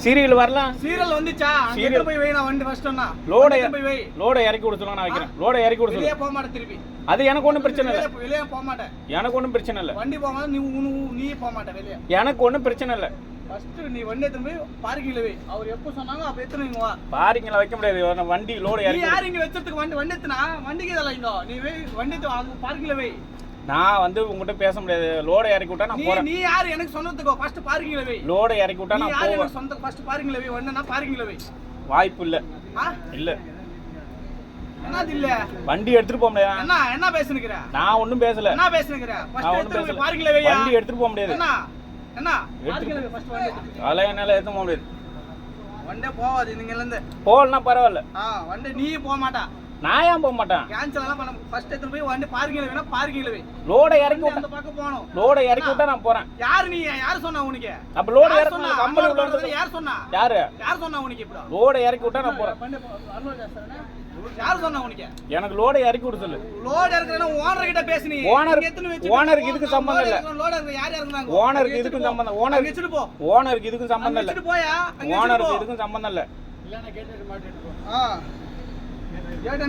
Serial வரலாம். Serial வந்துச்சா? Serial போய் வை. நான் வண்டி ஃபர்ஸ்ட் சொன்னா லோட இறக்கி விட சொல்லுங்க. நான் வைக்கிறேன். லோட இறக்கி விட சொல்லுங்க. வெளியே போக மாட்டேன் திருப்பி. அது எனக்கு ஒன்றும் பிரச்சனை இல்லை. வெளியே போக மாட்டேன். எனக்கு ஒன்றும் பிரச்சனை இல்லை. வண்டி போக மாட்டேன். நீ போக மாட்டேன் வெளியே. எனக்கு ஒன்றும் பிரச்சனை இல்லை. ஃபர்ஸ்ட் நீ வண்டி எடுத்து போய் பார்க்கிங்ல வை. அவர் எப்போ சொன்னாங்க அப்ப எத்தனை வா. பார்க்கிங்ல வைக்க முடியாது. வண்டி லோட இறக்கி. நீ யார் இங்க வெச்சறதுக்கு வண்டி எடுத்துனா? வண்டிக்கு இதெல்லாம் இங்க. நீ வை வண்டி பார்க்கிங்ல வை. நான் உங்ககிட்ட பேச முடியாது. லோட இறக்கி விட்டா நான் போறேன். நீ யார் எனக்கு சொன்னதுக்கு ஃபர்ஸ்ட் பார்க்கிங்ல வை. லோட இறக்கி விட்டா நான் போறேன். எனக்கு சொந்த ஃபர்ஸ்ட் பார்க்கிங்ல வை. வண்டினா பார்க்கிங்ல வை. வாய்ப்பு இல்ல. இல்ல. என்னது இல்ல? வண்டி எடுத்துட்டு போக முடியாது. என்ன பேசுனீங்கற? நான் ஒண்ணும் பேசல. என்ன பேசுனீங்கற? ஃபர்ஸ்ட் எடுத்து பார்க்கிங்ல வை. வண்டி எடுத்துட்டு போக முடியாது. என்ன பார்க்கிங்ல வை ஃபர்ஸ்ட் வண்டி. அதெல்லாம் என்னால எடுத்து போக முடியாது. வண்டி போவாது நீங்க இருந்து. போலனா பரவாயில்ல. வண்டி நீ போக மாட்டா. நான் ஏன் போக மாட்டேன்? கேன்சல் எல்லாம் பண்ண. ஃபர்ஸ்ட் எடுத்து போய் வண்டி பார்க்கிங்ல வேணா பார்க்கிங்ல வை. லோட இறக்கி விட்டா அந்த பக்கம் போணும். லோட இறக்கி விட்டா நான் போறேன். யார் நீ? யார் சொன்னா உனக்கு? அப்ப லோட இறக்கி கம்பெனி உள்ள வந்து யார் சொன்னா? யார் சொன்னா உனக்கு இப்படி? லோட இறக்கி விட்டா நான் போறேன். யார் சொன்னா உனக்கு? எனக்கு லோட இறக்கி விட சொல்லு. லோட இறக்குறேன்னா ஓனர் கிட்ட பேசு நீ. ஓனருக்கு இதுக்கு சம்பந்தம் இல்ல. லோட இறக்குற யார் இறக்குறாங்க? ஓனருக்கு இதுக்கு சம்பந்தம். ஓனர் வெச்சிட்டு போ. ஓனருக்கு இதுக்கு சம்பந்தம் இல்ல. வெச்சிட்டு போயா. ஓனருக்கு இதுக்கு சம்பந்தம் இல்ல. இல்லனா கேட்டு மாட்டிட்டு போ. கேட்